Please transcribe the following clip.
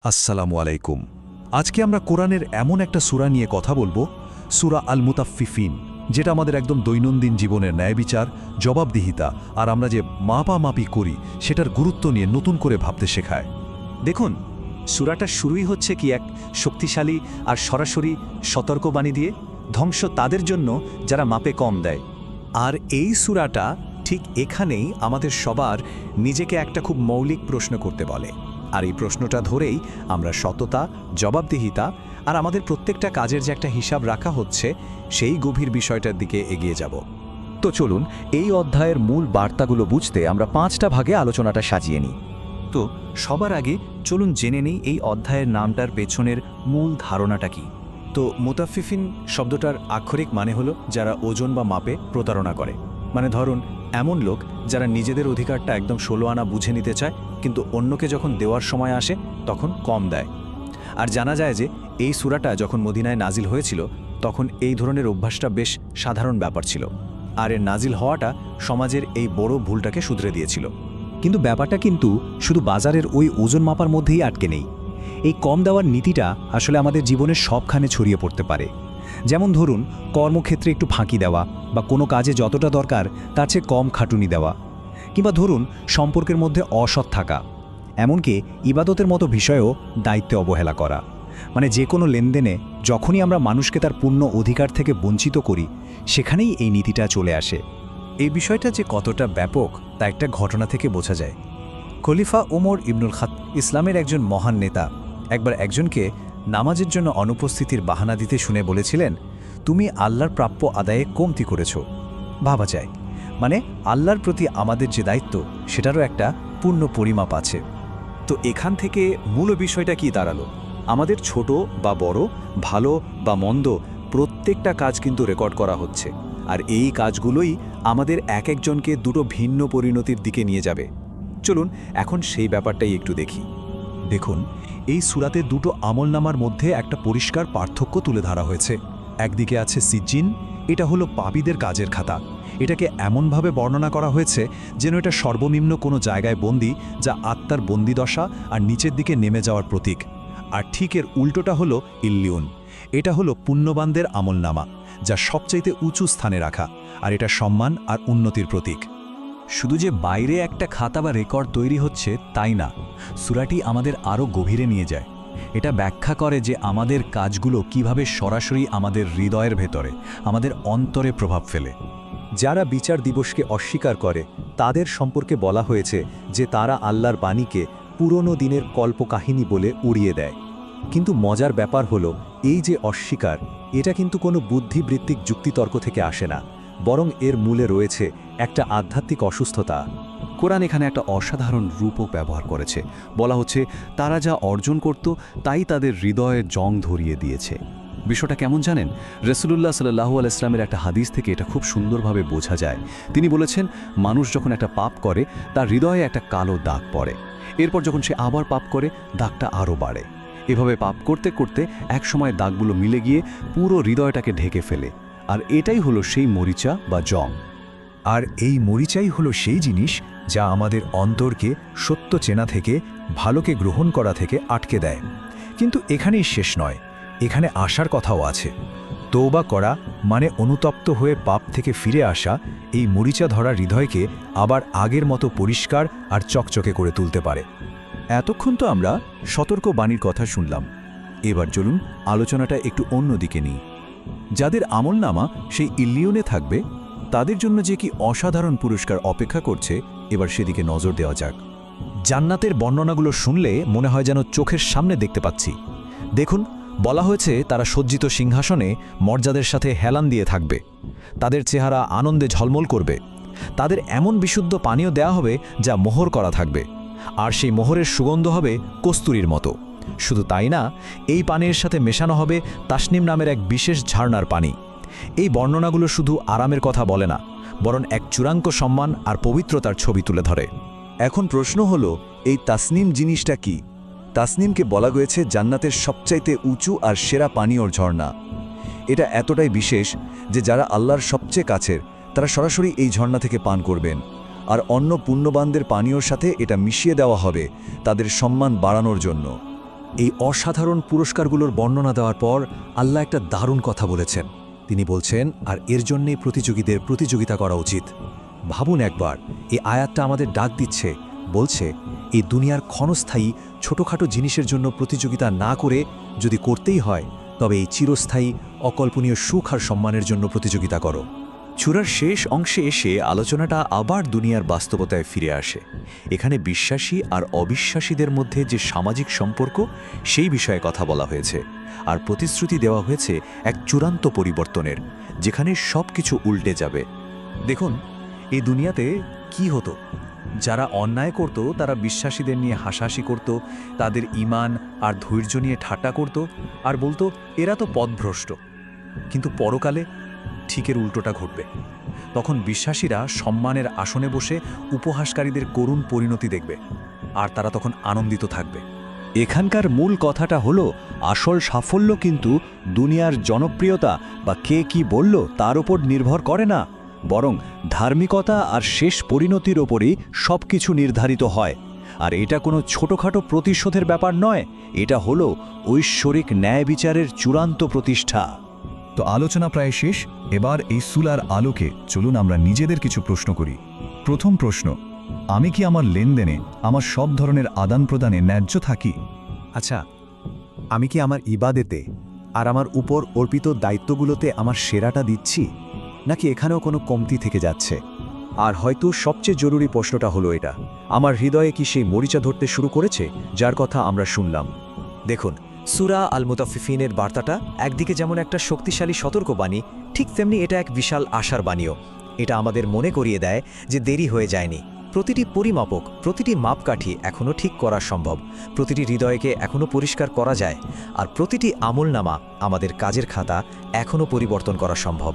আসসালামু আলাইকুম। আজকে আমরা কোরআনের এমন একটা সূরা নিয়ে কথা বলবো, সূরা আল মুতাফফিফিন, যেটা আমাদের একদম দৈনন্দিন জীবনের ন্যায়বিচার, জবাবদিহিতা আর আমরা যে মাপামাপি করি সেটার গুরুত্ব নিয়ে নতুন করে ভাবতে শেখায়। দেখুন, সূরাটা শুরুই হচ্ছে কি এক শক্তিশালী আর সরাসরি সতর্কবাণী দিয়ে, ধ্বংস তাদের জন্য যারা মাপে কম দেয়। আর এই সূরাটা ঠিক এখানেই আমাদের সবার নিজেকে একটা খুব মৌলিক প্রশ্ন করতে বলে। আর এই প্রশ্নটা ধরেই আমরা সততা, জবাবদিহিতা আর আমাদের প্রত্যেকটা কাজের যে একটা হিসাব রাখা হচ্ছে সেই গভীর বিষয়টার দিকে এগিয়ে যাব। তো চলুন এই অধ্যায়ের মূল বার্তাগুলো বুঝতে আমরা 5টা ভাগে আলোচনাটা সাজিয়ে নিই। তো সবার আগে চলুন জেনে নিই এই অধ্যায়ের নামটার পেছনের মূল ধারণাটা কি। তো মুতাফফিফিন শব্দটার আক্ষরিক মানে হলো যারা ওজন বা মাপে প্রতারণা করে। মানে ধরুন এমন লোক যারা নিজেদের অধিকারটা একদম 16 আনা বুঝে নিতে চায়, কিন্তু অন্যকে যখন দেওয়ার সময় আসে তখন কম দেয়। আর জানা যায় যে এই সূরাটা যখন মদিনায় নাজিল হয়েছিল তখন এই ধরনের অভ্যাসটা বেশ সাধারণ ব্যাপার ছিল। আর এর নাজিল হওয়াটা সমাজের এই বড় ভুলটাকে শুধরে দিয়েছিল। কিন্তু ব্যাপারটা কিন্তু শুধু বাজারের ওই ওজন মাপার মধ্যেই আটকে নেই। এই কম দেওয়ার নীতিটা আসলে আমাদের জীবনের সবখানে ছড়িয়ে পড়তে পারে। যেমন ধরুন, কর্মক্ষেত্রে একটু ফাঁকি দেওয়া বা কোনো কাজে যতটা দরকার তার চেয়ে কম খাটুনি দেওয়া, কিংবা ধরুন সম্পর্কের মধ্যে অসৎ থাকা, এমনকি ইবাদতের মতো বিষয়েও দায়িত্বে অবহেলা করা। মানে যে কোনো লেনদেনে যখনই আমরা মানুষকে তার পূর্ণ অধিকার থেকে বঞ্চিত করি, সেখানেই এই নীতিটা চলে আসে। এই বিষয়টা যে কতটা ব্যাপক তা একটা ঘটনা থেকে বোঝা যায়। খলিফা ওমর ইবনুল খাত্তাব ইসলামের একজন মহান নেতা একবার একজনকে নামাজের জন্য অনুপস্থিতির বাহানা দিতে শুনে বলেছিলেন, তুমি আল্লাহর প্রাপ্য আদায়ে কমতি করেছ। ভাবা যায়, মানে আল্লাহর প্রতি আমাদের যে দায়িত্ব সেটারও একটা পূর্ণ পরিমাপ আছে। তো এখান থেকে মূল বিষয়টা কি দাঁড়ালো? আমাদের ছোট বা বড়, ভালো বা মন্দ প্রত্যেকটা কাজ কিন্তু রেকর্ড করা হচ্ছে। আর এই কাজগুলোই আমাদের এক একজনকে দুটো ভিন্ন পরিণতির দিকে নিয়ে যাবে। চলুন এখন সেই ব্যাপারটাই একটু দেখি। দেখুন, এই সূরাতে দুটো আমলনামার মধ্যে একটা পরিষ্কার পার্থক্য তুলে ধরা হয়েছে। একদিকে আছে সিজ্জিন, এটা হলো পাপীদের কাজের খাতা। এটাকে এমনভাবে বর্ণনা করা হয়েছে যেন এটা সর্বনিম্ন কোনো জায়গায় বন্দী, যা আত্মার বন্দিদশা আর নিচের দিকে নেমে যাওয়ার প্রতীক। আর ঠিক এর উল্টোটা হলো ইল্লিউন, এটা হলো পুণ্যবানদের আমলনামা, যা সবচাইতে উঁচু স্থানে রাখা, আর এটা সম্মান আর উন্নতির প্রতীক। শুধু যে বাইরে একটা খাতা বা রেকর্ড তৈরি হচ্ছে তাই না, সূরাটি আমাদের আরও গভীরে নিয়ে যায়। এটা ব্যাখ্যা করে যে আমাদের কাজগুলো কিভাবে সরাসরি আমাদের হৃদয়ের ভেতরে, আমাদের অন্তরে প্রভাব ফেলে। যারা বিচার দিবসকে অস্বীকার করে তাদের সম্পর্কে বলা হয়েছে যে তারা আল্লাহর বাণীকে পুরনো দিনের কল্পকাহিনী বলে উড়িয়ে দেয়। কিন্তু মজার ব্যাপার হলো, এই যে অস্বীকার, এটা কিন্তু কোনো বুদ্ধিবৃত্তিক যুক্তিতর্ক থেকে আসে না, বরং এর মূলে রয়েছে একটা আধ্যাত্মিক অসুস্থতা। কোরআন এখানে একটা অসাধারণ রূপক ব্যবহার করেছে। বলা হচ্ছে তারা যা অর্জন করত তাই তাদের হৃদয়ে জং ধরিয়ে দিয়েছে। বিষয়টা কেমন জানেন? রাসূলুল্লাহ সাল্লাল্লাহু আলাইহি ওয়াসাল্লামের একটা হাদিস থেকে এটা খুব সুন্দরভাবে বোঝা যায়। তিনি বলেছেন, মানুষ যখন একটা পাপ করে তার হৃদয়ে একটা কালো দাগ পড়ে। এরপর যখন সে আবার পাপ করে দাগটা আরও বাড়ে। এভাবে পাপ করতে করতে একসময় দাগগুলো মিলে গিয়ে পুরো হৃদয়টাকে ঢেকে ফেলে। আর এটাই হলো সেই মরিচা বা জং। আর এই মরিচাই হলো সেই জিনিস যা আমাদের অন্তরকে সত্য চেনা থেকে, ভালোকে গ্রহণ করা থেকে আটকে দেয়। কিন্তু এখানেই শেষ নয়, এখানে আসার কথাও আছে। তওবা করা মানে অনুতপ্ত হয়ে পাপ থেকে ফিরে আসা এই মরিচা ধরা হৃদয়কে আবার আগের মতো পরিষ্কার আর চকচকে করে তুলতে পারে। এতক্ষণ তো আমরা সতর্ক বাণীর কথা শুনলাম। এবার চলুন আলোচনাটা একটু অন্য দিকে নিই। যাদের আমলনামা সেই ইল্লিয়নে থাকবে তাদের জন্য যে কি অসাধারণ পুরস্কার অপেক্ষা করছে, এবার সেদিকে নজর দেওয়া যাক। জান্নাতের বর্ণনাগুলো শুনলে মনে হয় যেন চোখের সামনে দেখতে পাচ্ছি। দেখুন, বলা হয়েছে তারা সজ্জিত সিংহাসনে মর্যাদের সাথে হেলান দিয়ে থাকবে। তাদের চেহারা আনন্দে ঝলমল করবে। তাদের এমন বিশুদ্ধ পানীয় দেয়া হবে যা মোহর করা থাকবে, আর সেই মোহরের সুগন্ধ হবে কস্তুরীর মতো। শুধু তাই না, এই পানির সাথে মেশানো হবে তাসনিম নামের এক বিশেষ ঝারনার পানি। এই বর্ণনাগুলো শুধু আরামের কথা বলে না, বরং এক চূড়ান্ত সম্মান আর পবিত্রতার ছবি তুলে ধরে। এখন প্রশ্ন হলো, এই তাসনিম জিনিসটা কি? তাসনিমকে বলা হয়েছে জান্নাতের সবচাইতে উঁচু আর সেরা পানীয়র ঝর্ণা। এটা এতটাই বিশেষ যে যারা আল্লাহর সবচেয়ে কাছের তারা সরাসরি এই ঝর্ণা থেকে পান করবেন, আর অন্য পুণ্যবানদের পানীয়র সাথে এটা মিশিয়ে দেওয়া হবে তাদের সম্মান বাড়ানোর জন্য। এই অসাধারণ পুরস্কারগুলোর বর্ণনা দেওয়ার পর আল্লাহ একটা দারুণ কথা বলেছেন। তিনি বলছেন, আর এর জন্যেই প্রতিযোগীদের প্রতিযোগিতা করা উচিত। ভাবুন একবার, এই আয়াতটা আমাদের ডাক দিচ্ছে, বলছে এই দুনিয়ার ক্ষণস্থায়ী ছোটোখাটো জিনিসের জন্য প্রতিযোগিতা না করে যদি করতেই হয়, তবে এই চিরস্থায়ী অকল্পনীয় সুখ আর সম্মানের জন্য প্রতিযোগিতা করো। চূড়ার শেষ অংশে এসে আলোচনাটা আবার দুনিয়ার বাস্তবতায় ফিরে আসে। এখানে বিশ্বাসী আর অবিশ্বাসীদের মধ্যে যে সামাজিক সম্পর্ক, সেই বিষয়ে কথা বলা হয়েছে। আর প্রতিশ্রুতি দেওয়া হয়েছে এক চূড়ান্ত পরিবর্তনের, যেখানে সব কিছু উল্টে যাবে। দেখুন, এই দুনিয়াতে কি হতো? যারা অন্যায় করত তারা বিশ্বাসীদের নিয়ে হাসাহাসি করত, তাদের ঈমান আর ধৈর্য নিয়ে ঠাট্টা করত, আর বলতো এরা তো পথভ্রষ্ট। কিন্তু পরকালে ঠিকের উল্টোটা ঘটবে। তখন বিশ্বাসীরা সম্মানের আসনে বসে উপহাসকারীদের করুণ পরিণতি দেখবে, আর তারা তখন আনন্দিত থাকবে। এখানকার মূল কথাটা হলো, আসল সাফল্য কিন্তু দুনিয়ার জনপ্রিয়তা বা কে কি বলল তার উপর নির্ভর করে না, বরং ধার্মিকতা আর শেষ পরিণতির ওপরই সব কিছু নির্ধারিত হয়। আর এটা কোনো ছোটোখাটো প্রতিশোধের ব্যাপার নয়, এটা হলো ঐশ্বরিক ন্যায় বিচারের চূড়ান্ত প্রতিষ্ঠা। তো আলোচনা প্রায় শেষ। এবার এই সূরার আলোকে চলুন আমরা নিজেদের কিছু প্রশ্ন করি। প্রথম প্রশ্ন, আমি কি আমার লেনদেনে, আমার সব ধরনের আদান প্রদানে ন্যায্য থাকি? আচ্ছা, আমি কি আমার ইবাদেতে আর আমার উপর অর্পিত দায়িত্বগুলোতে আমার সেরাটা দিচ্ছি, নাকি এখানেও কোনো কমতি থেকে যাচ্ছে? আর হয়তো সবচেয়ে জরুরি প্রশ্নটা হলো এটা, আমার হৃদয়ে কি সেই মরিচা ধরতে শুরু করেছে যার কথা আমরা শুনলাম? দেখুন, সূরা আল মুতাফফিফিনের বার্তাটা একদিকে যেমন একটা শক্তিশালী সতর্কবাণী, ঠিক তেমনি এটা এক বিশাল আশার বাণীও। এটা আমাদের মনে করিয়ে দেয় যে দেরি হয়ে যায়নি। প্রতিটি পরিমাপক, প্রতিটি মাপকাঠি এখনও ঠিক করা সম্ভব, প্রতিটি হৃদয়কে এখনও পরিষ্কার করা যায়, আর প্রতিটি আমলনামা, আমাদের কাজের খাতা এখনও পরিবর্তন করা সম্ভব।